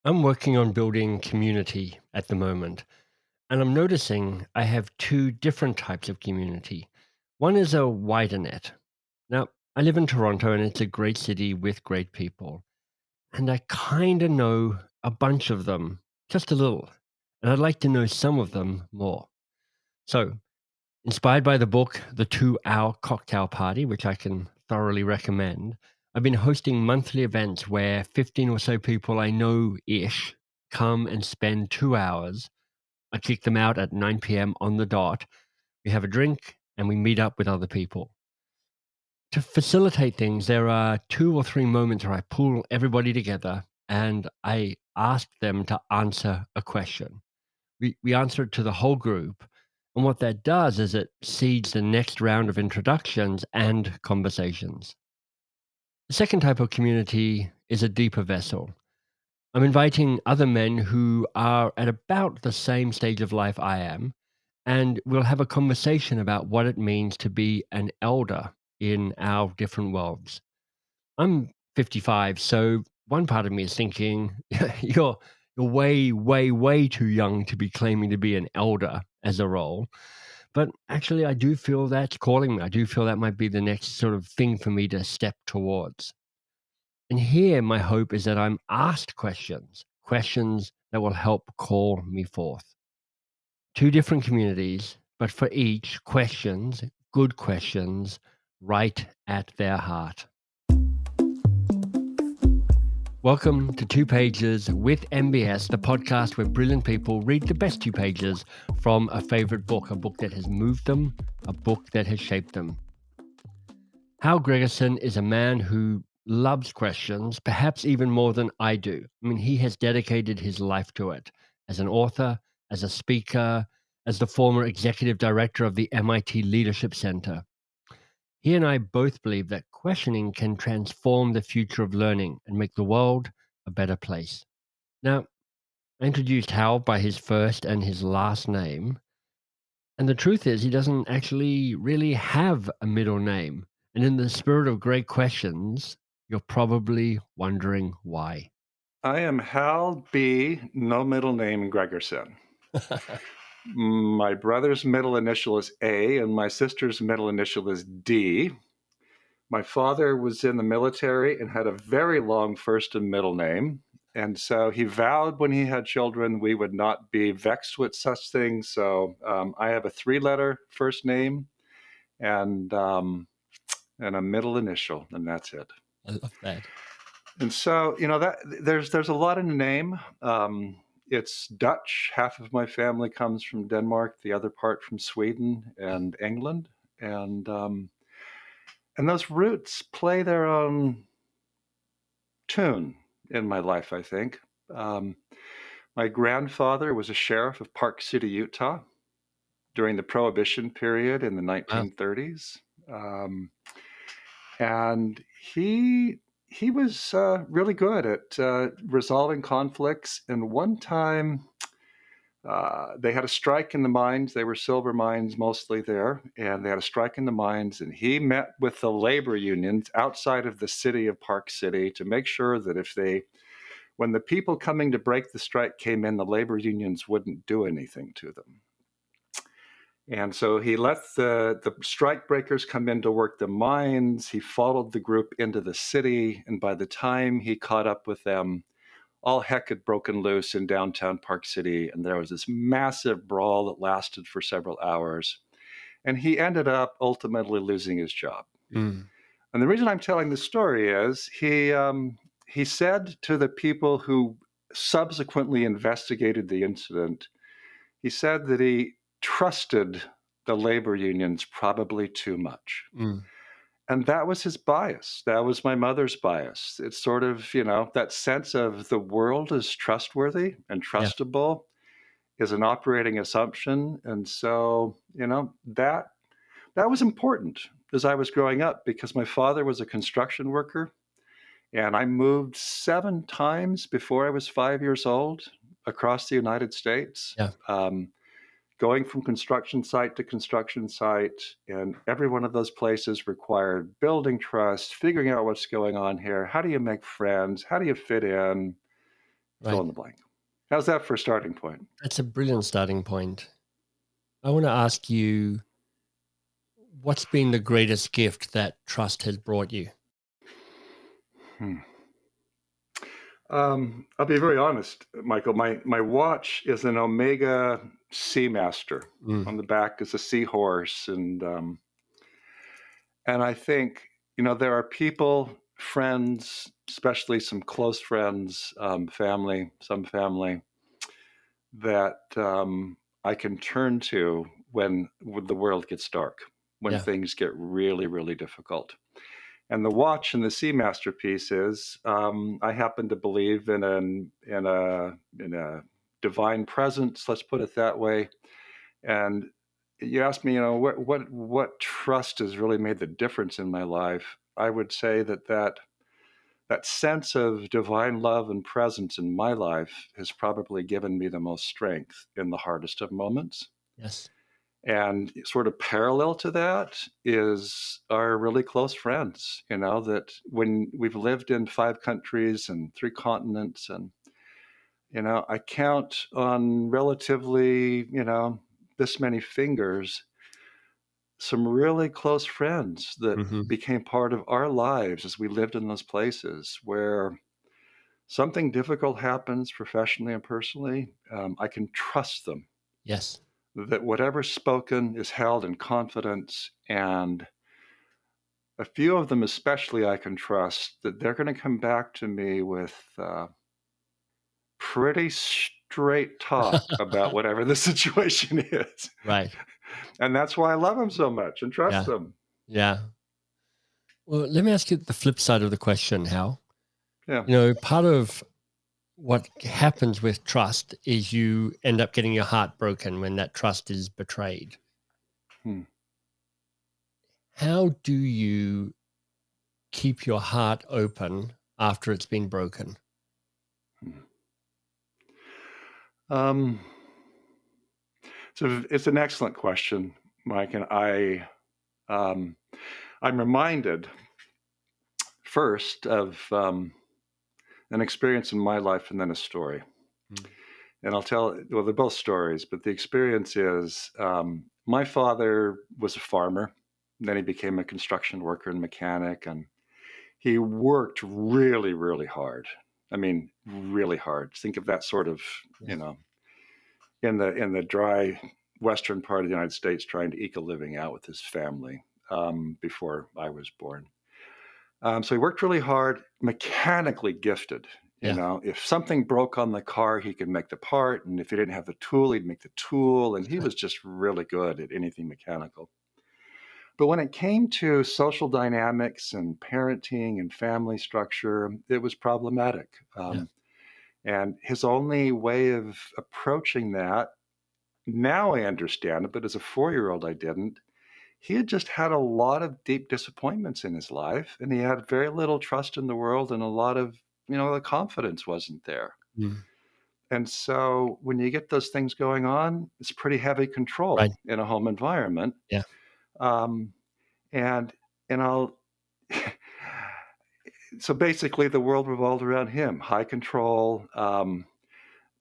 I'm working on building community at the moment, and I'm noticing I have two different types of community. One is a wider net. Now, I live in Toronto, and it's a great city with great people. And I kind of know a bunch of them, just a little. And I'd like to know some of them more. So, inspired by the book, The 2 Hour Cocktail Party, which I can thoroughly recommend, I've been hosting monthly events where 15 or so people I know ish come and spend 2 hours. I kick them out at 9 p.m. on the dot. We have a drink and we meet up with other people. To facilitate things, there are 2 or 3 moments where I pull everybody together and I ask them to answer a question. We answer it to the whole group. And what that does is it seeds the next round of introductions and conversations. The second type of community is a deeper vessel. I'm inviting other men who are at about the same stage of life I am, and we'll have a conversation about what it means to be an elder in our different worlds. I'm 55, so one part of me is thinking, you're way, way, way too young to be claiming to be an elder as a role. But actually, I do feel that's calling me. I do feel that might be the next sort of thing for me to step towards. And here, my hope is that I'm asked questions, questions that will help call me forth. Two different communities, but for each, questions, good questions, right at their heart. Welcome to Two Pages with MBS, the podcast where brilliant people read the best 2 pages from a favorite book, a book that has moved them, a book that has shaped them. Hal Gregersen is a man who loves questions, perhaps even more than I do. I mean, he has dedicated his life to it as an author, as a speaker, as the former executive director of the MIT Leadership Center. He and I both believe that questioning can transform the future of learning and make the world a better place. Now, I introduced Hal by his first and his last name, and the truth is, he doesn't actually really have a middle name. And in the spirit of great questions, you're probably wondering why. I am Hal B., no middle name Gregersen. My brother's middle initial is A, and my sister's middle initial is D. My father was in the military and had a very long first and middle name. And so he vowed when he had children we would not be vexed with such things. So I have a 3-letter first name and a middle initial, and that's it. I love that. And so, that there's a lot in the name. It's Dutch. Half of my family comes from Denmark, the other part from Sweden and England, and those roots play their own tune in my life, I think. My grandfather was a sheriff of Park City, Utah, during the Prohibition period in the Wow. 1930s, and he was really good at resolving conflicts. And one time, they had a strike in the mines. They were silver mines mostly there, and they had a strike in the mines. And he met with the labor unions outside of the city of Park City to make sure that when the people coming to break the strike came in, the labor unions wouldn't do anything to them. And so he let the strike breakers come in to work the mines. He followed the group into the city. And by the time he caught up with them, all heck had broken loose in downtown Park City. And there was this massive brawl that lasted for several hours. And he ended up ultimately losing his job. Mm. And the reason I'm telling this story is he said to the people who subsequently investigated the incident, he said that he trusted the labor unions probably too much. Mm. And that was his bias. That was my mother's bias. It's sort of, that sense of the world is trustworthy and Yeah. trustable is an operating assumption. And so, that was important as I was growing up because my father was a construction worker and I moved 7 times before I was 5 years old across the United States. Yeah. Going from construction site to construction site. And every one of those places required building trust, figuring out what's going on here. How do you make friends? How do you fit in? fill right. in the blank. How's that for a starting point? That's a brilliant starting point. I want to ask you, what's been the greatest gift that trust has brought you? Hmm. I'll be very honest, Michael. My watch is an Omega Seamaster. Mm, On the back is a seahorse, and I think there are people, friends, especially some close friends, family, some family that I can turn to when the world gets dark, when yeah, things get really, really difficult. And the watch and the Seamaster piece is I happen to believe in a divine presence. Let's put it that way. And you asked me, what trust has really made the difference in my life. I would say that sense of divine love and presence in my life has probably given me the most strength in the hardest of moments. yes. And sort of parallel to that is our really close friends, that when we've lived in 5 countries and 3 continents, and, I count on relatively, this many fingers, some really close friends that Hmm. became part of our lives as we lived in those places where something difficult happens professionally and personally. I can trust them Yes. that whatever's spoken is held in confidence. And a few of them, especially, I can trust that they're going to come back to me with pretty straight talk about whatever the situation is. Right. And that's why I love them so much and trust Yeah. them. Yeah. Well, let me ask you the flip side of the question, Hal. Yeah. Part of what happens with trust is you end up getting your heart broken when that trust is betrayed. Hmm. How do you keep your heart open after it's been broken? Hmm. Um, so it's an excellent question, Mike. And um, I'm reminded first of an experience in my life and then a story. Mm, And I'll tell, well, they're both stories, but the experience is my father was a farmer. Then he became a construction worker and mechanic, and he worked really, really hard. I mean, really hard. Think of that sort of, yeah. you know, in the dry western part of the United States, trying to eke a living out with his family before I was born. So he worked really hard, mechanically gifted. Yeah. If something broke on the car, he could make the part. And if he didn't have the tool, he'd make the tool. And he was just really good at anything mechanical. But when it came to social dynamics and parenting and family structure, it was problematic. Yeah. And his only way of approaching that, now I understand it, but as a 4-year-old, I didn't. He had just had a lot of deep disappointments in his life, and he had very little trust in the world, and a lot of, the confidence wasn't there. Mm, And so when you get those things going on, it's pretty heavy right. control in a home environment. Yeah. Um, and and I'll so basically the world revolved around him, high control.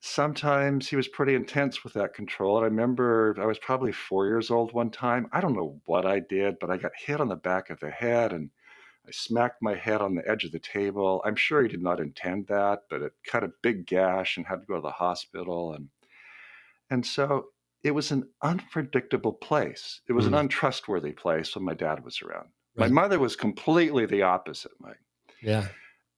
Sometimes he was pretty intense with that control. And I remember I was probably 4 years old one time. I don't know what I did, but I got hit on the back of the head and I smacked my head on the edge of the table. I'm sure he did not intend that, but it cut a big gash and had to go to the hospital. And so it was an unpredictable place. It was an Mm, untrustworthy place when my dad was around. My right. mother was completely the opposite, Mike. Yeah.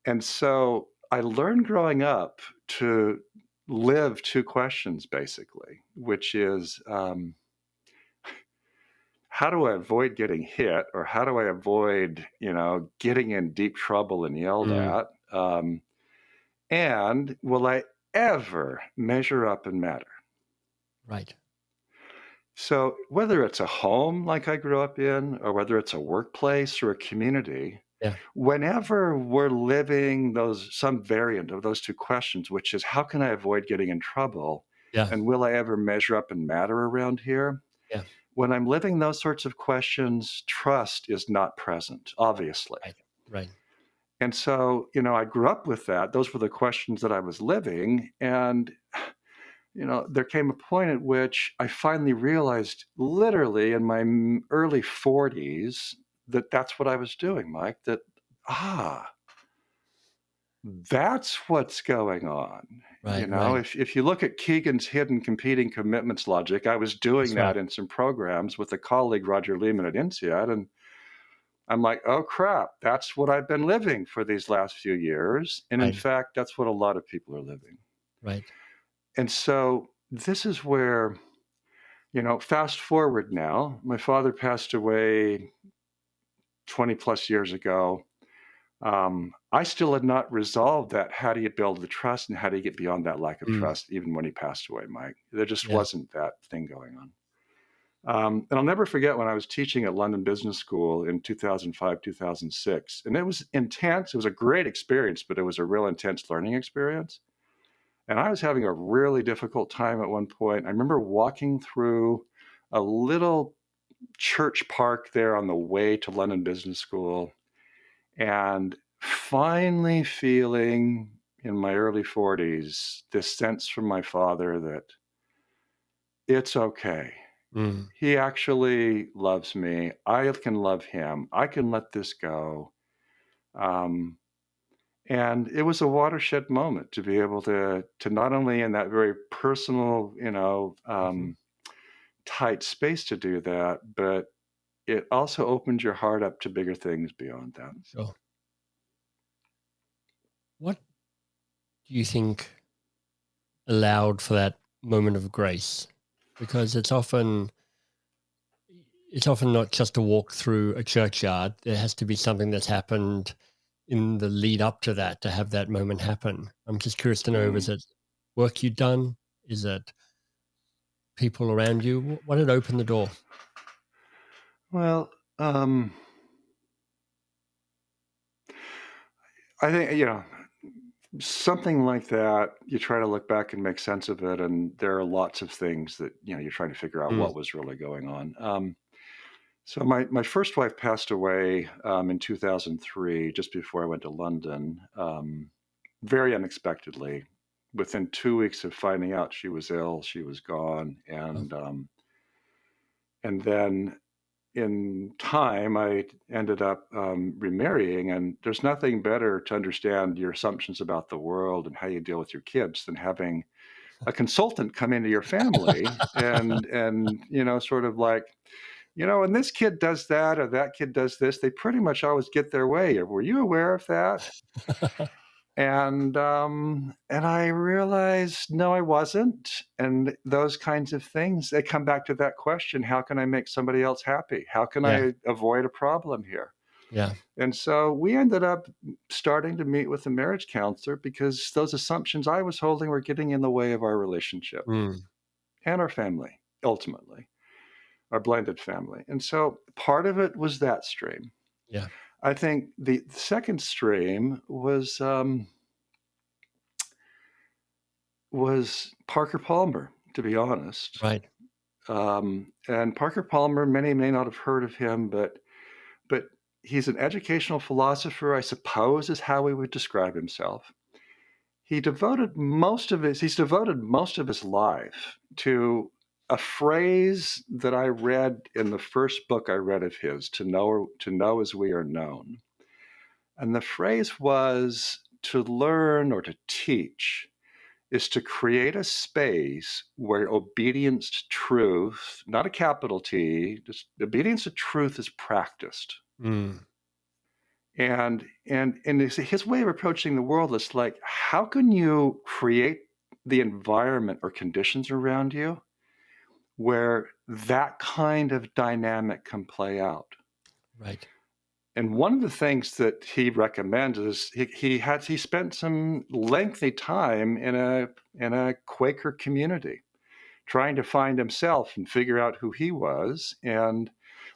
And so I learned growing up to live two questions basically, which is how do I avoid getting hit, or how do I avoid, getting in deep trouble and yelled Mm, at? And will I ever measure up and matter? right. So whether it's a home like I grew up in, or whether it's a workplace or a community, Yeah. whenever we're living some variant of those two questions, which is how can I avoid getting in trouble? Yeah. And will I ever measure up and matter around here? Yeah. When I'm living those sorts of questions, trust is not present, obviously. Right. Right. And so, you know, I grew up with that. Those were the questions that I was living. And, you know, there came a point at which I finally realized, literally in my early 40s, that that's what I was doing, Mike, that, ah, that's what's going on. You Right, know, right. if you look at Keegan's hidden competing commitments logic, I was doing That's right. that in some programs with a colleague, Roger Lehman at INSEAD, and I'm like, "Oh, crap, that's what I've been living for these last few years." And in Right, fact, that's what a lot of people are living. right. And so this is where, you know, fast forward now, my father passed away 20 plus years ago. I still had not resolved that. How do you build the trust and how do you get beyond that lack of Mm, trust, even when he passed away, Mike? There just yeah. wasn't that thing going on. And I'll never forget when I was teaching at London Business School in 2005, 2006. And it was intense. It was a great experience, but it was a real intense learning experience. And I was having a really difficult time at one point. I remember walking through a little church park there on the way to London Business School and finally feeling in my early 40s this sense from my father that it's okay. Mm, He actually loves me. I can love him. I can let this go. Um, and it was a watershed moment to be able to not only in that very personal, you know, mhm. tight space to do that, but it also opened your heart up to bigger things beyond that. Sure. What do you think allowed for that moment of grace? Because it's often not just a walk through a churchyard. There has to be something that's happened in the lead up to that to have that moment happen. I'm just curious to know, is Mm. it work you've done? Is it people around you? What did open the door? Well, I think, you know, something like that, you try to look back and make sense of it, and there are lots of things that, you know, you're trying to figure out Mm, what was really going on. So my first wife passed away, in 2003, just before I went to London, very unexpectedly. Within 2 weeks of finding out she was ill, she was gone, oh, and then in time, I ended up remarrying, and there's nothing better to understand your assumptions about the world and how you deal with your kids than having a consultant come into your family and you know, sort of like, you know, and this kid does that or that kid does this. They pretty much always get their way. Were you aware of that? And I realized, no, I wasn't. And those kinds of things, they come back to that question, how can I make somebody else happy? How can yeah, I avoid a problem here? yeah. And so we ended up starting to meet with a marriage counselor because those assumptions I was holding were getting in the way of our relationship Mm, and our family, ultimately, our blended family. And so part of it was that stream. yeah, I think the second stream was Parker Palmer, to be honest. right. And Parker Palmer, many may not have heard of him, but he's an educational philosopher, I suppose, is how he would describe himself. He's devoted most of his life to a phrase that I read in the first book I read of his, to know as we are known. And the phrase was to learn or to teach is to create a space where obedience to truth, not a capital T, just obedience to truth is practiced. Mm, And his way of approaching the world is like, how can you create the environment or conditions around you where that kind of dynamic can play out? right, And one of the things that he recommends is he spent some lengthy time in a Quaker community trying to find himself and figure out who he was. And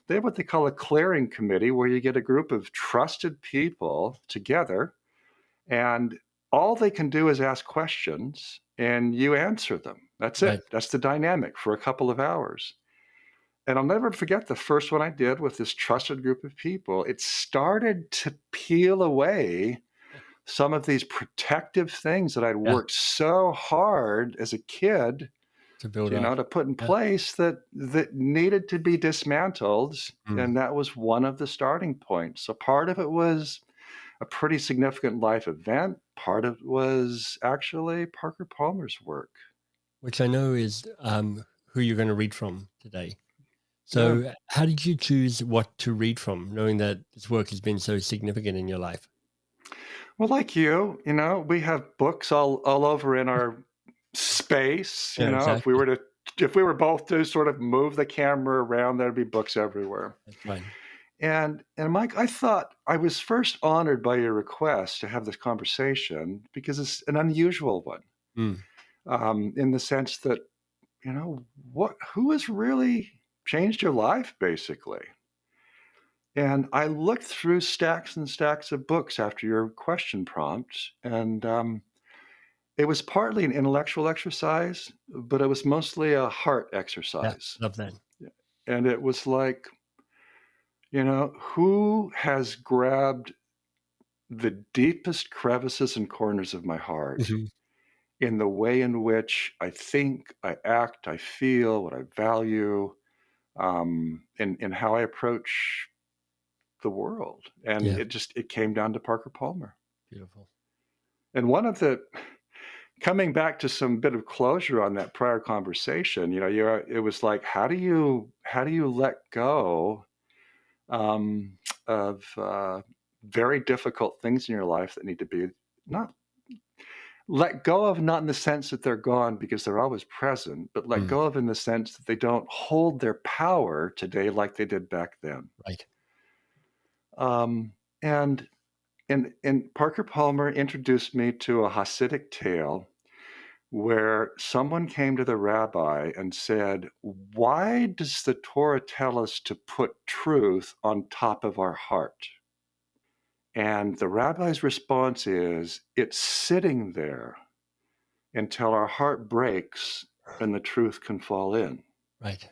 they have what they call a clearing committee, where you get a group of trusted people together, and all they can do is ask questions and you answer them. That's right. it. That's the dynamic for a couple of hours. And I'll never forget the first one I did with this trusted group of people. It started to peel away some of these protective things that I'd Yeah, worked so hard as a kid, to build you know, up. to put in Yeah. place that needed to be dismantled, Mm. and that was one of the starting points. So part of it was a pretty significant life event. Part of it was actually Parker Palmer's work. Which I know is who you're going to read from today. Yeah. So, how did you choose what to read from, knowing that this work has been so significant in your life? Well, like you know, we have books all over in our space. Yeah, You know, exactly. if we were both to sort of move the camera around, there'd be books everywhere. That's right. And Mike, I thought I was first honored by your request to have this conversation because it's an unusual one, Mm. in the sense that, you know, who has really changed your life, basically. And I looked through stacks and stacks of books after your question prompt, and it was partly an intellectual exercise, but it was mostly a heart Yeah, exercise. love that. And it was like, you know, who has grabbed the deepest crevices and corners of my heart Mhm. in the way in which I think, I act, I feel, what I value, in how I approach the world. And Yeah, it came down to Parker Palmer. beautiful. And one of the coming back to some bit of closure on that prior conversation, you know, it was like, how do you let go um, of very difficult things in your life that need to be not let go of, not in the sense that they're gone because they're always present, but let Mm. go of in the sense that they don't hold their power today like they did back then. Right. Um, and and Parker Palmer introduced me to a Hasidic tale where someone came to the rabbi and said, "Why does the Torah tell us to put truth on top of our heart?" And the rabbi's response is, "It's sitting there until our heart breaks and the truth can fall in." Right.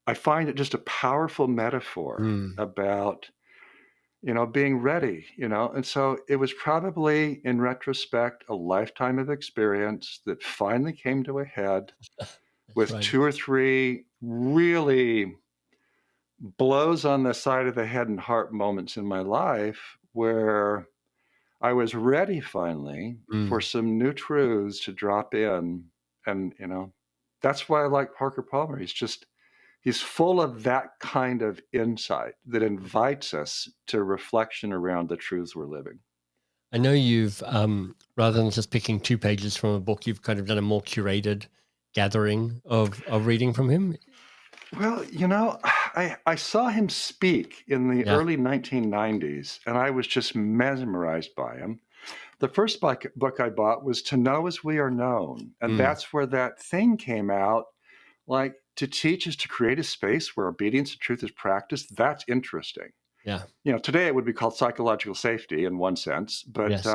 I find it just a powerful metaphor Mm. about, you know, being ready, you know. And so it was probably, in retrospect, a lifetime of experience that finally came to a head That's with right. two or three really blows on the side of the head and heart moments in my life where I was ready finally for Mm. some new truths to drop in. And, you know, that's why I like Parker Palmer. He's full of that kind of insight that invites us to reflection around the truths we're living. I know you've, rather than just picking 2 pages from a book, you've kind of done a more curated gathering of reading from him. Well, you know, I saw him speak in the Yeah. early 1990s, and I was just mesmerized by him. The first book I bought was To Know As We Are Known, and Mm. that's where that thing came out. Like, to teach is to create a space where obedience to truth is practiced. That's interesting. Yeah. You know, today it would be called psychological safety in one sense, but Yes.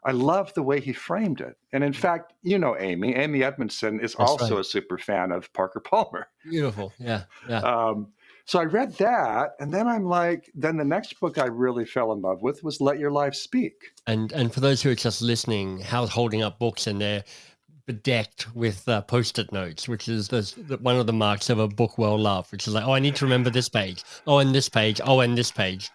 I love the way he framed it. And in fact, you know, Amy Edmondson is That's also right. a super fan of Parker Palmer. Beautiful. Yeah. Yeah. Um, so I read that, and then I'm like, then the next book I really fell in love with was Let Your Life Speak. And for those who are just listening, Hal's holding up books and they're bedecked with post-it notes, which is one of the marks of a book well loved, which is like, oh, I need to remember this page. Oh, and this page. Oh, and this page.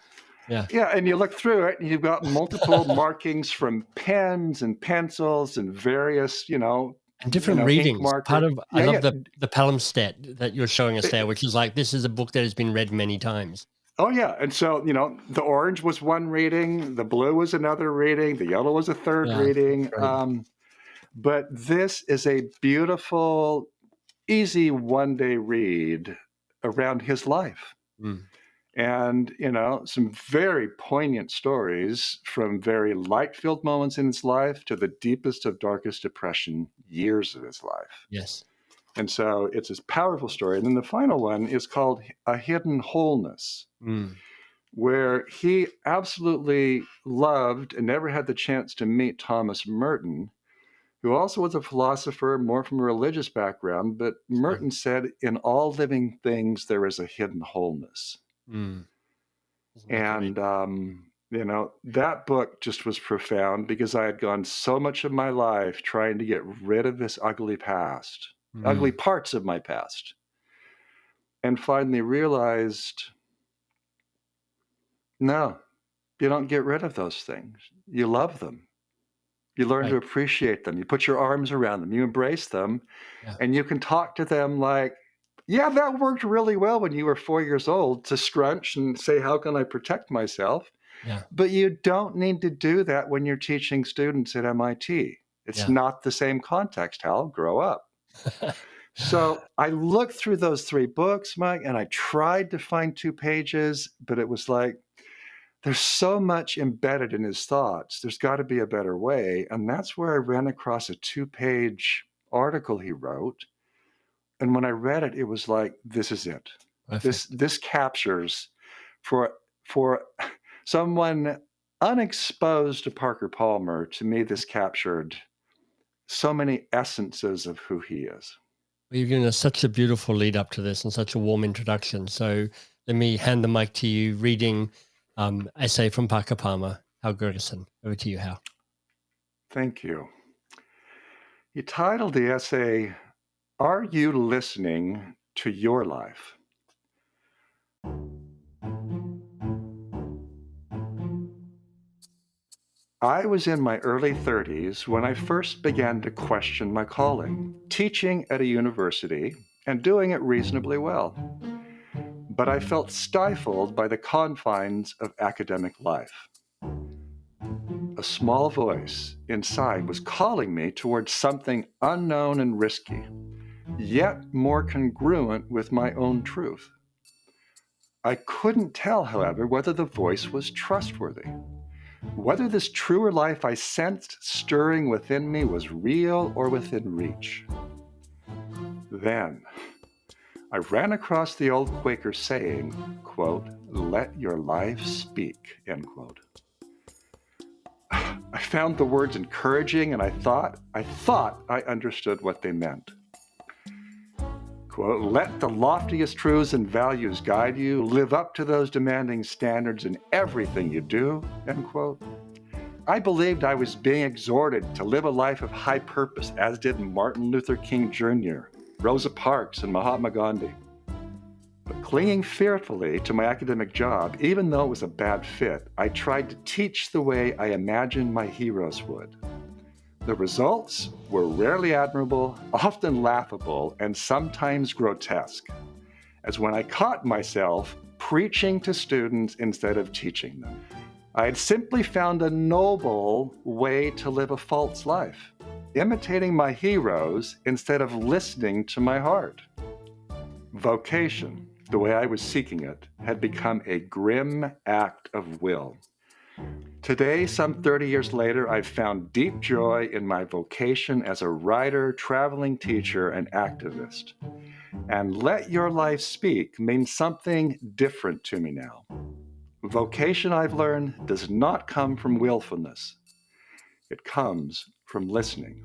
Yeah. Yeah, and you look through it, and you've got multiple markings from pens and pencils and various, And different ink readings. Part marker. of I Yeah, love yeah. the palimpsest that you're showing us there, which is like this is a book that has been read many times. Oh, yeah, and so, the orange was one reading, the blue was another reading, the yellow was a third Yeah, that's reading, great. but this is a beautiful, easy one-day read around his life, Mm, and, some very poignant stories from very light-filled moments in his life to the deepest of darkest depression years of his life, yes. and so it's this powerful story, and then the final one is called A Hidden Wholeness, Mm, where he absolutely loved and never had the chance to meet Thomas Merton, who also was a philosopher, more from a religious background. But Sure. Merton said, in all living things, there is a hidden wholeness. Mm. Isn't that great? And, that book just was profound because I had gone so much of my life trying to get rid of this ugly past, ugly Mm. parts of my past, and finally realized, no, you don't get rid of those things. You love them. You learn to Right. appreciate them. You put your arms around them. You embrace them, Yeah. and you can talk to them like, yeah, that worked really well when you were 4 years old to scrunch and say, how can I protect myself? Yeah. But you don't need to do that when you're teaching students at MIT. It's Yeah. not the same context, Hal. Grow up. So I looked through those 3 books, Mike, and I tried to find 2 pages, but it was like, there's so much embedded in his thoughts. There's got to be a better way. And that's where I ran across a 2-page article he wrote. And when I read it, it was like, this is it. This Perfect. this captures for for someone unexposed to Parker Palmer, to me, this captured so many essences of who he is. Well, you've given us such a beautiful lead up to this and such a warm introduction. So let me hand the mic to you, reading essay from Parker Palmer, Hal Gregersen. Over to you, Hal. Thank you. He titled the essay, Are You Listening to Your Life? I was in my early 30s when I first began to question my calling, teaching at a university and doing it reasonably well. But I felt stifled by the confines of academic life. A small voice inside was calling me towards something unknown and risky, yet more congruent with my own truth. I couldn't tell, however, whether the voice was trustworthy, whether this truer life I sensed stirring within me was real or within reach. Then I ran across the old Quaker saying, quote, let your life speak, end quote. I found the words encouraging, and I thought I understood what they meant. Quote, let the loftiest truths and values guide you, live up to those demanding standards in everything you do, end quote. I believed I was being exhorted to live a life of high purpose, as did Martin Luther King Jr., Rosa Parks, and Mahatma Gandhi. But clinging fearfully to my academic job, even though it was a bad fit, I tried to teach the way I imagined my heroes would. The results were rarely admirable, often laughable, and sometimes grotesque, as when I caught myself preaching to students instead of teaching them. I had simply found a noble way to live a false life, imitating my heroes instead of listening to my heart. Vocation, the way I was seeking it, had become a grim act of will. Today, some 30 years later, I've found deep joy in my vocation as a writer, traveling teacher, and activist. And let your life speak means something different to me now. Vocation, I've learned, does not come from willfulness. It comes from listening.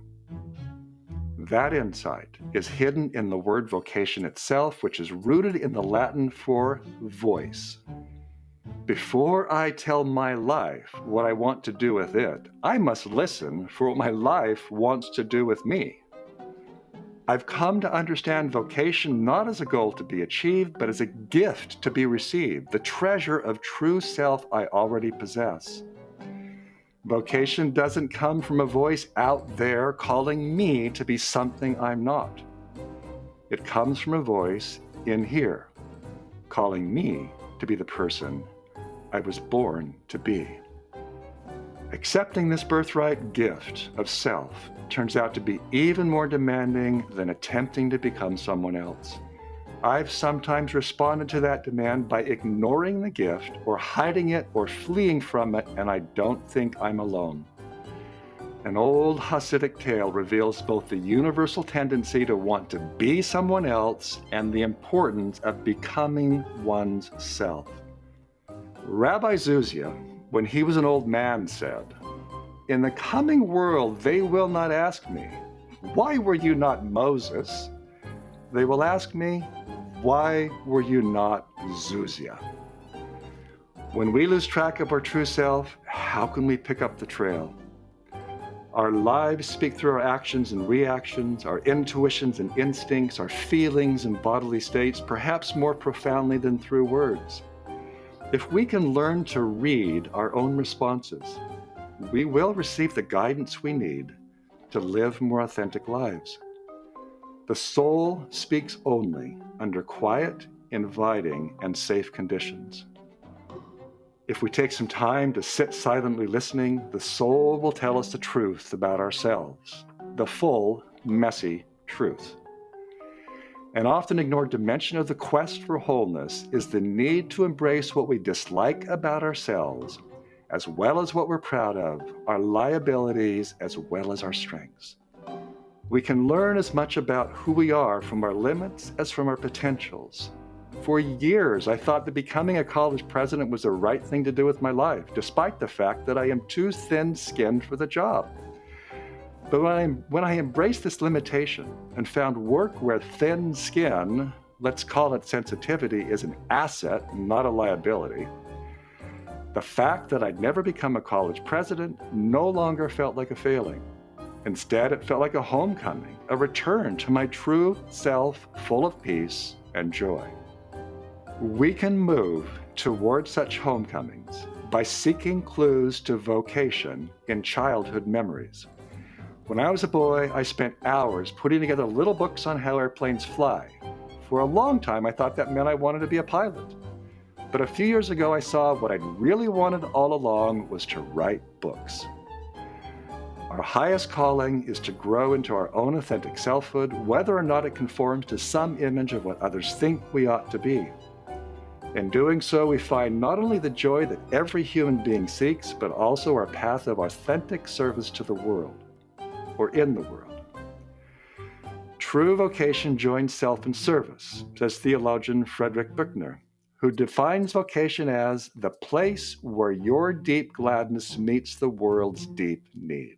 That insight is hidden in the word vocation itself, which is rooted in the Latin for voice. Before I tell my life what I want to do with it, I must listen for what my life wants to do with me. I've come to understand vocation not as a goal to be achieved, but as a gift to be received, the treasure of true self I already possess. Vocation doesn't come from a voice out there calling me to be something I'm not. It comes from a voice in here, calling me to be the person I was born to be. Accepting this birthright gift of self turns out to be even more demanding than attempting to become someone else. I've sometimes responded to that demand by ignoring the gift or hiding it or fleeing from it, and I don't think I'm alone. An old Hasidic tale reveals both the universal tendency to want to be someone else and the importance of becoming one's self. Rabbi Zuzia, when he was an old man, said, In the coming world, they will not ask me, why were you not Moses? They will ask me, why were you not Zuzia? When we lose track of our true self, how can we pick up the trail? Our lives speak through our actions and reactions, our intuitions and instincts, our feelings and bodily states, perhaps more profoundly than through words. If we can learn to read our own responses, we will receive the guidance we need to live more authentic lives. The soul speaks only under quiet, inviting, and safe conditions. If we take some time to sit silently listening, the soul will tell us the truth about ourselves, the full, messy truth. An often ignored dimension of the quest for wholeness is the need to embrace what we dislike about ourselves, as well as what we're proud of, our liabilities as well as our strengths. We can learn as much about who we are from our limits as from our potentials. For years, I thought that becoming a college president was the right thing to do with my life, despite the fact that I am too thin-skinned for the job. But when I embraced this limitation and found work where thin skin, let's call it sensitivity, is an asset, not a liability, the fact that I'd never become a college president no longer felt like a failing. Instead, it felt like a homecoming, a return to my true self, full of peace and joy. We can move toward such homecomings by seeking clues to vocation in childhood memories. When I was a boy, I spent hours putting together little books on how airplanes fly. For a long time, I thought that meant I wanted to be a pilot. But a few years ago, I saw what I'd really wanted all along was to write books. Our highest calling is to grow into our own authentic selfhood, whether or not it conforms to some image of what others think we ought to be. In doing so, we find not only the joy that every human being seeks, but also our path of authentic service to the world, or in the world. True vocation joins self in service, says theologian Frederick Buechner, who defines vocation as the place where your deep gladness meets the world's deep need.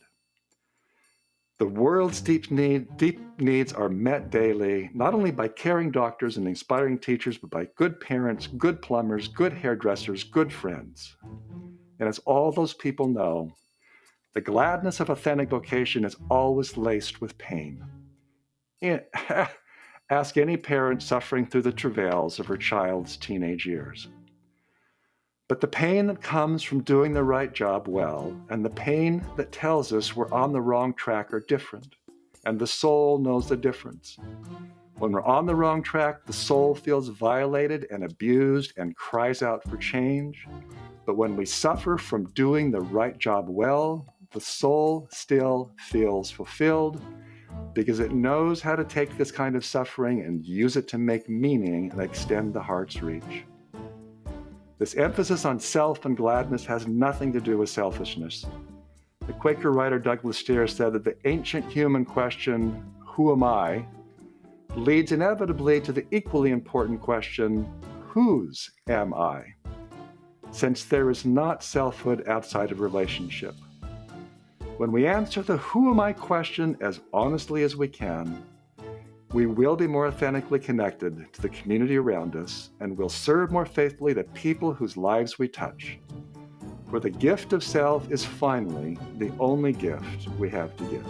The world's deep needs are met daily, not only by caring doctors and inspiring teachers, but by good parents, good plumbers, good hairdressers, good friends. And as all those people know, the gladness of authentic vocation is always laced with pain. Ask any parent suffering through the travails of her child's teenage years. But the pain that comes from doing the right job well, and the pain that tells us we're on the wrong track are different. And the soul knows the difference. When we're on the wrong track, the soul feels violated and abused and cries out for change. But when we suffer from doing the right job well, the soul still feels fulfilled because it knows how to take this kind of suffering and use it to make meaning and extend the heart's reach. This emphasis on self and gladness has nothing to do with selfishness. The Quaker writer Douglas Steere said that the ancient human question, who am I, leads inevitably to the equally important question, whose am I? Since there is not selfhood outside of relationship. When we answer the who am I question as honestly as we can, we will be more authentically connected to the community around us and will serve more faithfully the people whose lives we touch. For the gift of self is finally the only gift we have to give.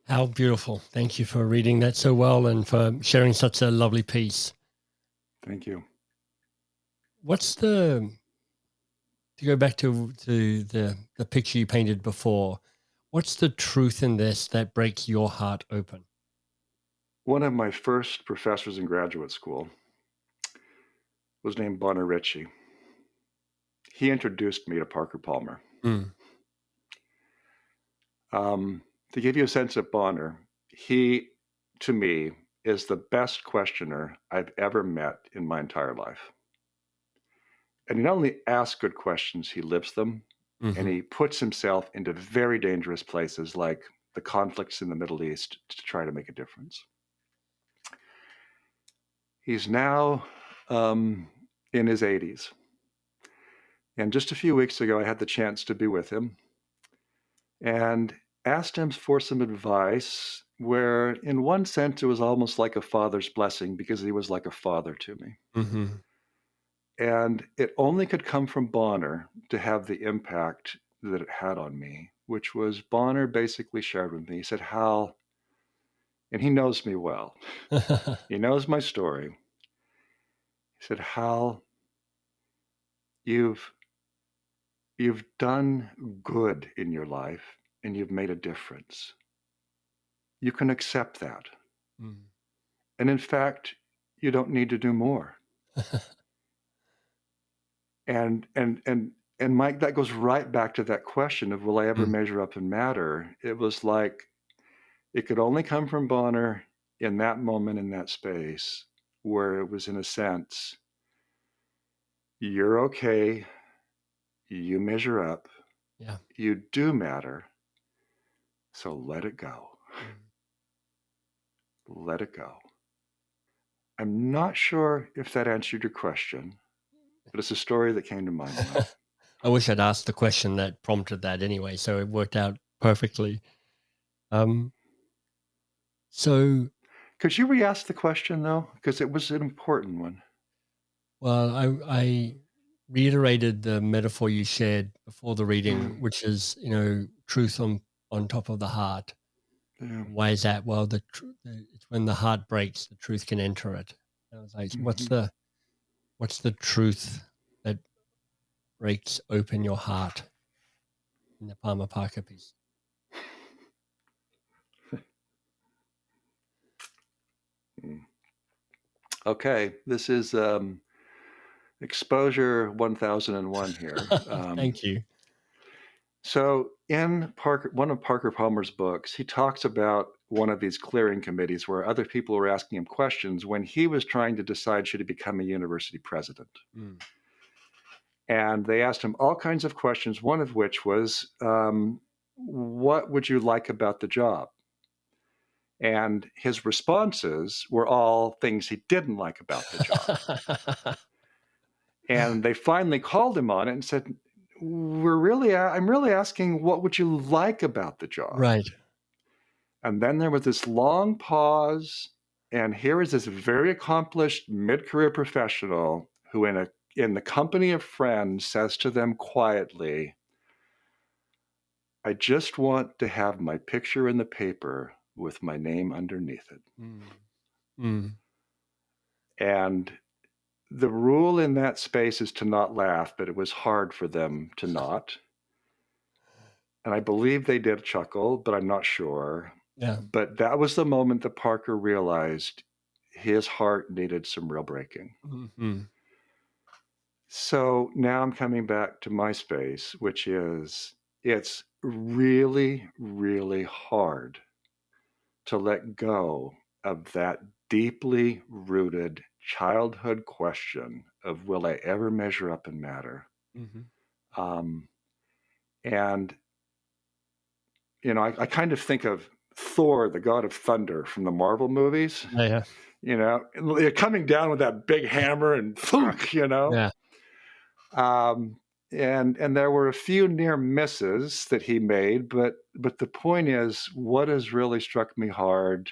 How beautiful. Thank you for reading that so well and for sharing such a lovely piece. Thank you. What's to go back to the picture you painted before, what's the truth in this that breaks your heart open? One of my first professors in graduate school was named Bonner Ritchie. He introduced me to Parker Palmer. Mm. To give you a sense of Bonner, he, to me, is the best questioner I've ever met in my entire life. And he not only asks good questions, he lives them, and he puts himself into very dangerous places like the conflicts in the Middle East to try to make a difference. He's now in his 80s. And just a few weeks ago, I had the chance to be with him and asked him for some advice where, in one sense, it was almost like a father's blessing because he was like a father to me. Mhm. And it only could come from Bonner to have the impact that it had on me, which was Bonner basically shared with me. He said, Hal, and he knows me well, he knows my story. He said, Hal, you've you've done good in your life and you've made a difference. You can accept that. Mm. And in fact, you don't need to do more. And Mike, that goes right back to that question of will I ever Mm. measure up and matter? It was like it could only come from Bonner in that moment in that space where it was in a sense, you're okay, you measure up, Yeah. you do matter, so let it go. Mm. Let it go. I'm not sure if that answered your question, but it's a story that came to mind, Mike. I wish I'd asked the question that prompted that anyway, so it worked out perfectly. Um, so, Could you re-ask the question though? Because it was an important one. well, I reiterated the metaphor you shared before the Yeah, reading, which is, truth on top of the heart. yeah. And why is that? Well, it's when the heart breaks, the truth can enter it. And I was like, Hmm. what's the truth that breaks open your heart in the Palmer Parker piece? Okay, this is exposure 1001 here. Thank you. So in one of Parker Palmer's books, he talks about one of these clearing committees where other people were asking him questions when he was trying to decide should he become a university president. Mm. And they asked him all kinds of questions, one of which was, what would you like about the job? And his responses were all things he didn't like about the job. And they finally called him on it and said, I'm really asking, what would you like about the job? Right. And then there was this long pause. And here is this very accomplished mid-career professional who in the company of friends says to them quietly, I just want to have my picture in the paper with my name underneath it. Mm. Mm. And the rule in that space is to not laugh, but it was hard for them to not. And I believe they did chuckle, but I'm not sure. Yeah. But that was the moment that Parker realized his heart needed some real breaking. Mhm. So now I'm coming back to my space, which is it's really, really hard to let go of that deeply rooted childhood question of will I ever measure up and matter? Mhm. Um, and I kind of think of Thor, the god of thunder from the Marvel movies, Yeah, yeah. coming down with that big hammer and thunk, Yeah. Um, and there were a few near misses that he made, but the point is, what has really struck me hard,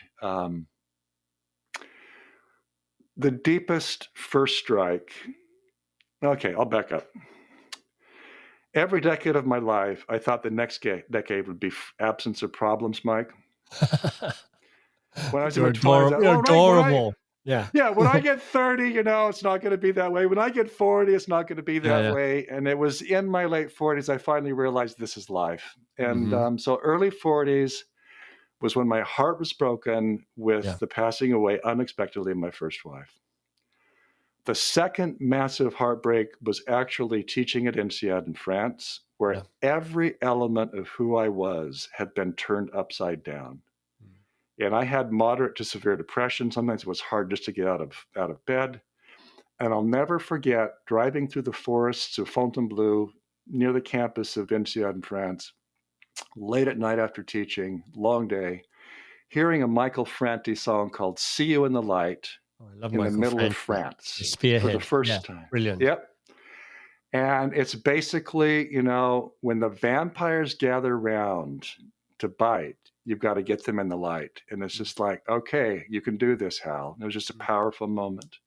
the deepest first strike. Okay, I'll back up. Every decade of my life, I thought the next decade would be absence of problems, Mike. When I was in my 20s, You're adorable. Yeah. when I get 30, it's not going to be that way. When I get 40, it's not going to be Yeah, that yeah. way. And it was in my late 40s, I finally realized this is life. And Mhm. so early 40s was when my heart was broken with Yeah, the passing away unexpectedly of my first wife. The second massive heartbreak was actually teaching at INSEAD in France, where yeah. every element of who I was had been turned upside down. Mm. And I had moderate to severe depression. Sometimes it was hard just to get out of bed. And I'll never forget driving through the forests of Fontainebleau near the campus of INSEAD in France, late at night after teaching, long day, hearing a Michael Franti song called See You in the Light Oh, I love in the Michael middle of Franti. The France for the Spearhead. Yeah, first time. brilliant. Yep. And it's basically, when the vampires gather round to bite, you've got to get them in the light. And it's Mm, just like, okay, you can do this, Hal. It was just a mm, powerful moment.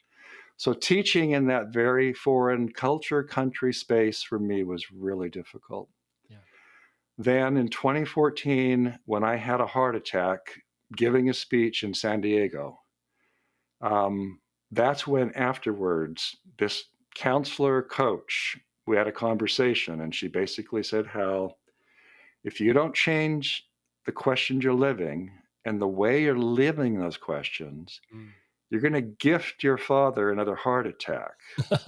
So teaching in that very foreign culture, country space for me was really difficult. yeah. Then in 2014, when I had a heart attack giving a speech in San Diego, um, that's when afterwards, this counselor coach, we had a conversation, and she basically said, Hal, if you don't change the questions you're living and the way you're living those questions, Mm. you're going to gift your father another heart attack.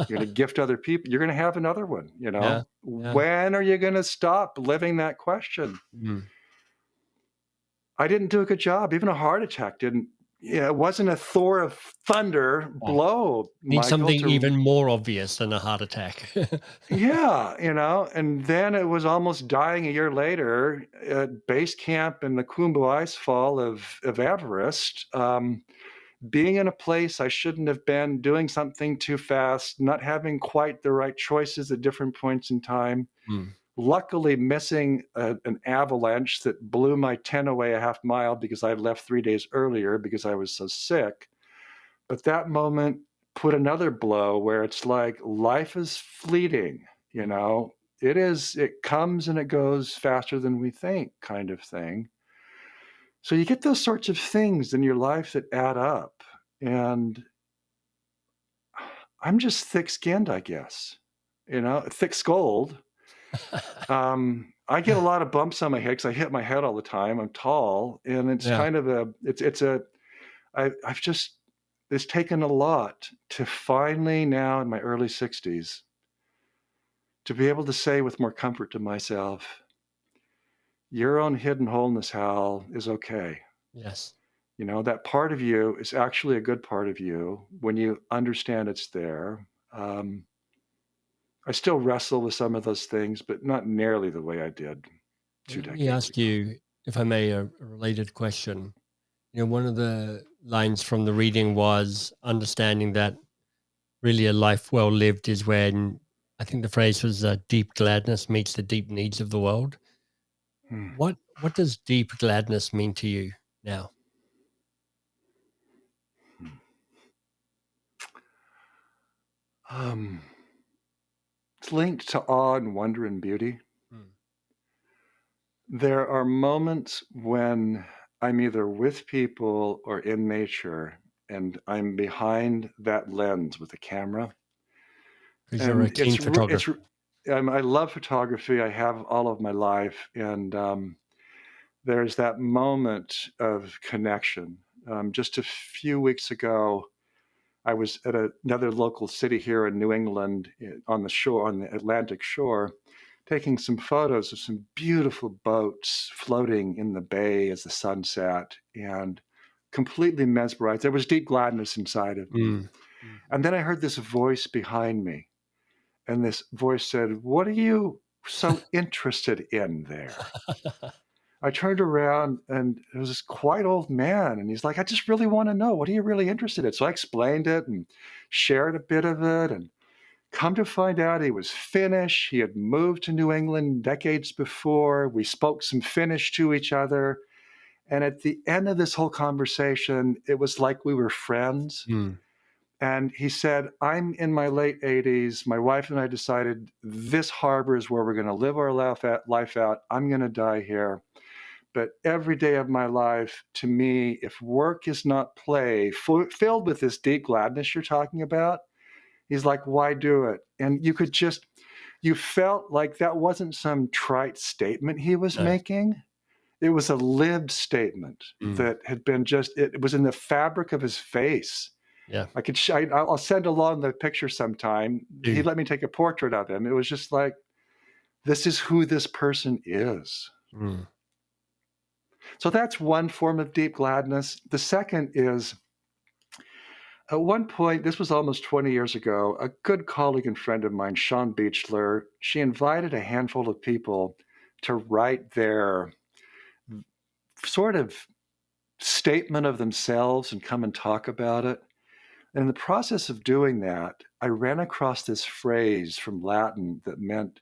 You're going to gift other people. You're going to have another one, Yeah, yeah. When are you going to stop living that question? Mm. I didn't do a good job. Even a heart attack didn't, it wasn't a Thor of thunder Right. blow, Need Michael, something to, even more obvious than a heart attack. yeah, and then it was almost dying a year later at base camp in the Khumbu Icefall of Everest, being in a place I shouldn't have been, doing something too fast, not having quite the right choices at different points in time. Mm, Luckily, missing an avalanche that blew my 10 away a half mile because I left 3 days earlier because I was so sick. But that moment put another blow where it's like life is fleeting, you mm. know? It comes and it goes faster than we think, kind of thing. So you get those sorts of things in your life that add up. And I'm just thick skinned, I guess, thick skulled. I get a lot of bumps on my head because I hit my head all the time. I'm tall, and it's Yeah, kind of I've just, it's taken a lot to finally now in my early 60s to be able to say with more comfort to myself, your own hidden wholeness, Hal, is okay. yes. That part of you is actually a good part of you when you understand it's there. I still wrestle with some of those things, but not nearly the way I did Well, two let me decades ask ago. you, if I may, a related question. One of the lines from the reading was understanding that really a life well lived is when I think the phrase was deep gladness meets the deep needs of the world. Hmm. What does deep gladness mean to you now? Um, it's linked to awe and wonder and beauty. Mm, There are moments when I'm either with people or in nature, and I'm behind that lens with a camera. because you're a And keen photographer. I love photography. I have all of my life, and there's that moment of connection. Just a few weeks ago, I was at another local city here in New England, on the shore, on the Atlantic shore, taking some photos of some beautiful boats floating in the bay as the sun set, and completely mesmerized. There was deep gladness inside of me. Mm, mm. And then I heard this voice behind me, and this voice said, "What are you so interested in there?" I turned around, and it was this quite old man, and he's like, "I just really want to know, what are you really interested in?" So I explained it and shared a bit of it, and come to find out he was Finnish. He had moved to New England decades before. We spoke some Finnish to each other. And at the end of this whole conversation, it was like we were friends. Mm, And he said, I'm in my late 80s. My wife and I decided this harbor is where we're going to live our life out. I'm going to die here. But every day of my life, to me, if work is not play, filled with this deep gladness you're talking about, he's like, why do it? And you felt like that wasn't some trite statement he was no. making. It was a lived statement Mm, that had been it was in the fabric of his face. yeah. I'll send along the picture sometime. He Do. let me take a portrait of him. It was just like, this is who this person is. Mm, So that's one form of deep gladness. The second is, at one point, this was almost 20 years ago, a good colleague and friend of mine, Sean Beechler, she invited a handful of people to write their sort of statement of themselves and come and talk about it. And in the process of doing that, I ran across this phrase from Latin that meant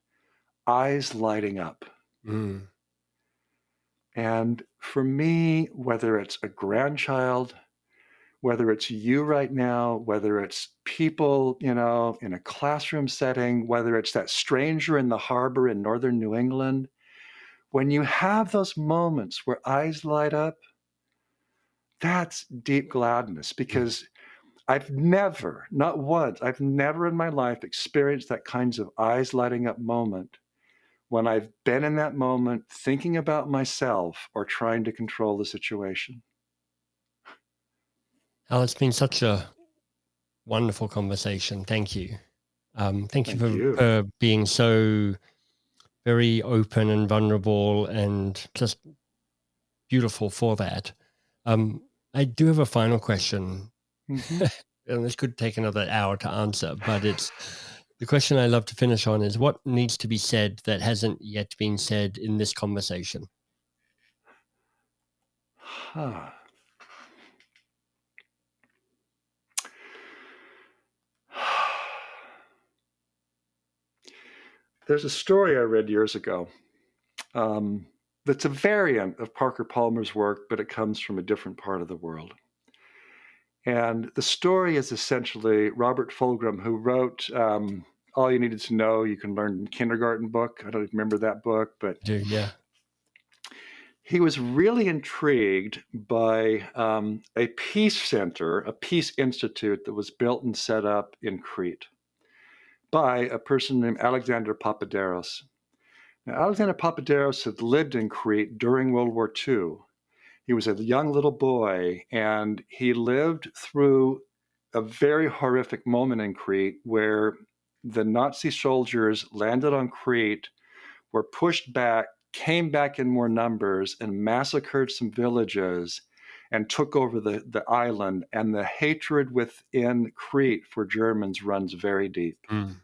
eyes lighting up. Mm. And for me, whether it's a grandchild, whether it's you right now, whether it's people, in a classroom setting, whether it's that stranger in the harbor in northern New England, when you have those moments where eyes light up, that's deep gladness Mm. because I've never, not once, I've never in my life experienced that kinds of eyes lighting up moment when I've been in that moment thinking about myself or trying to control the situation. Hal, it's been such a wonderful conversation. Thank you. Thank you Thank you. for being so very open and vulnerable and just beautiful for that. I do have a final question, Hmm. and this could take another hour to answer, but it's the question I love to finish on is what needs to be said that hasn't yet been said in this conversation? Huh. There's a story I read years ago um, that's a variant of Parker Palmer's work, but it comes from a different part of the world. And the story is essentially Robert Fulghum, who wrote All You Needed to Know You Can Learn in Kindergarten book. I don't remember that book, but I do, yeah. he was really intrigued by a peace center, a peace institute that was built and set up in Crete by a person named Alexander Papaderos. Now, Alexander Papaderos had lived in Crete during World War II. He was a young little boy, and he lived through a very horrific moment in Crete where the Nazi soldiers landed on Crete, were pushed back, came back in more numbers, and massacred some villages and took over the island. And the hatred within Crete for Germans runs very deep. Mm.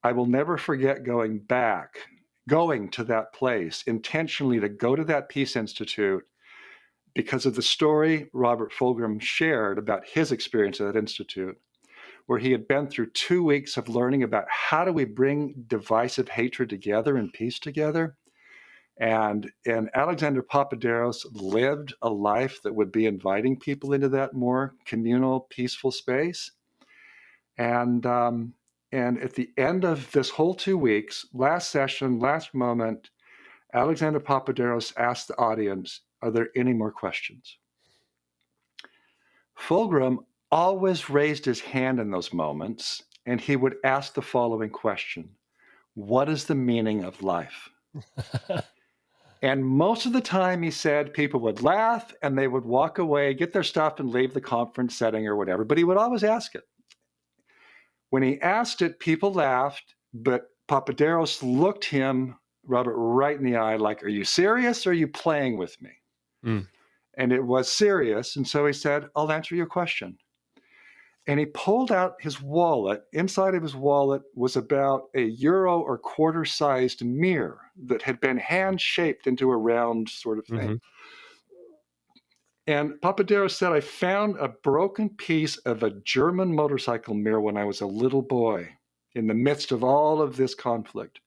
I will never forget going to that place intentionally to go to that Peace Institute because of the story Robert Fulghum shared about his experience at that institute, where he had been through 2 weeks of learning about how do we bring divisive hatred together and peace together. And Alexander Papaderos lived a life that would be inviting people into that more communal, peaceful space. And and at the end of this whole 2 weeks, last session, last moment, Alexander Papaderos asked the audience, "Are there any more questions?" Fulghum always raised his hand in those moments, and he would ask the following question: "What is the meaning of life?" And most of the time, he said people would laugh and they would walk away, get their stuff, and leave the conference setting or whatever. But he would always ask it. When he asked it, people laughed, but Papaderos looked him, Robert, right in the eye, like, "Are you serious or are you playing with me?" Mm. And it was serious. And so he said, "I'll answer your question." And he pulled out his wallet. Inside of his wallet was about a euro or quarter sized mirror that had been hand shaped into a round sort of thing. Hmm. And Papaderos said, "I found a broken piece of a German motorcycle mirror when I was a little boy in the midst of all of this conflict.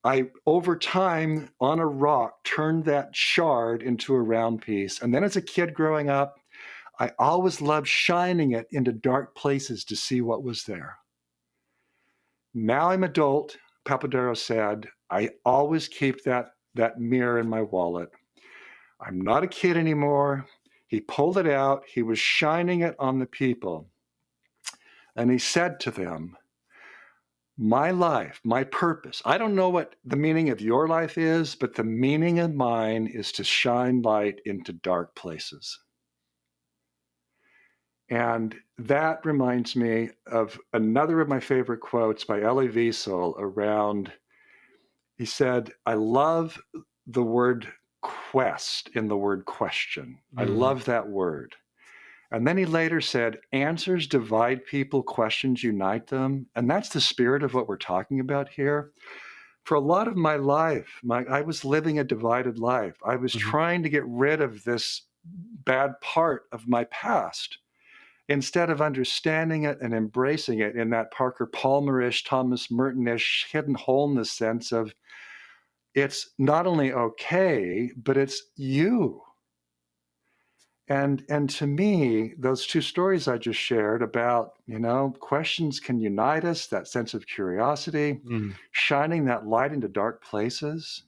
I, over time, on a rock, turned that shard into a round piece. And then as a kid growing up, I always loved shining it into dark places to see what was there. Now I'm adult," Papaderos said, "I always keep that mirror in my wallet. I'm not a kid anymore." He pulled it out. He was shining it on the people. And he said to them, "My life, my purpose, I don't know what the meaning of your life is, but the meaning of mine is to shine light into dark places." And that reminds me of another of my favorite quotes by Elie Wiesel around, he said, "I love the word quest in the word question. I Mm. love that word." And then he later said, "Answers divide people, questions unite them." And that's the spirit of what we're talking about here. For a lot of my life, I was living a divided life. I was Hmm. trying to get rid of this bad part of my past. instead of understanding it and embracing it in that Parker Palmer-ish, Thomas Merton-ish hidden wholeness sense of it's not only okay, but it's you. And to me, those two stories I just shared about, questions can unite us, that sense of curiosity, Mm. shining that light into dark places.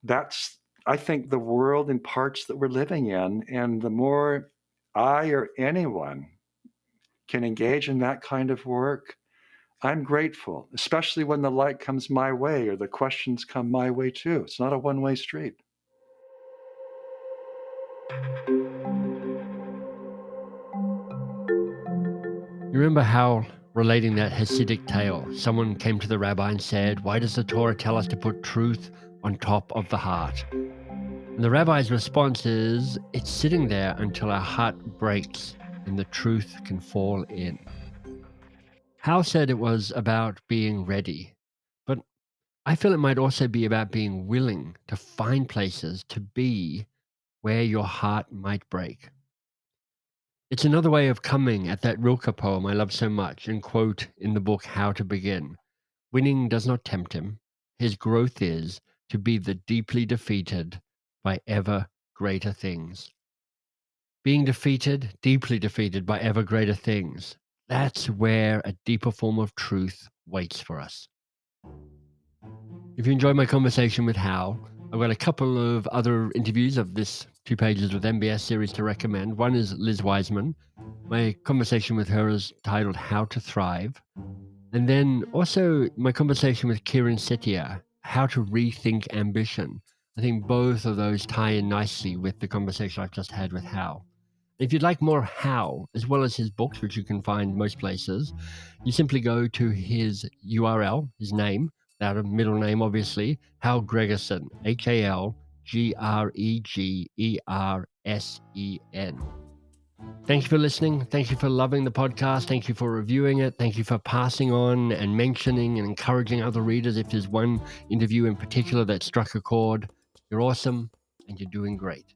That's, I think, the world in parts that we're living in. And the more I or anyone can engage in that kind of work, I'm grateful, especially when the light comes my way or the questions come my way too. It's not a one-way street. You remember how, relating that Hasidic tale, someone came to the rabbi and said, "Why does the Torah tell us to put truth on top of the heart?" And the rabbi's response is, "It's sitting there until our heart breaks and the truth can fall in." Hal said it was about being ready, but I feel it might also be about being willing to find places to be where your heart might break. It's another way of coming at that Rilke poem I love so much and quote in the book How to Begin. Winning does not tempt him. His growth is to be the deeply defeated by ever greater things. Being defeated, deeply defeated by ever greater things. That's where a deeper form of truth waits for us. If you enjoyed my conversation with Hal, I've got a couple of other interviews of this 2 pages with MBS series to recommend. One is Liz Wiseman. My conversation with her is titled How to Thrive. And then also my conversation with Kiran Setia, How to Rethink Ambition. I think both of those tie in nicely with the conversation I've just had with Hal. If you'd like more Hal, as well as his books, which you can find most places, you simply go to his URL, his name, without a middle name, obviously, Hal Gregersen, HalGregersen. Thank you for listening. Thank you for loving the podcast. Thank you for reviewing it. Thank you for passing on and mentioning and encouraging other readers. If there's one interview in particular that struck a chord, you're awesome and you're doing great.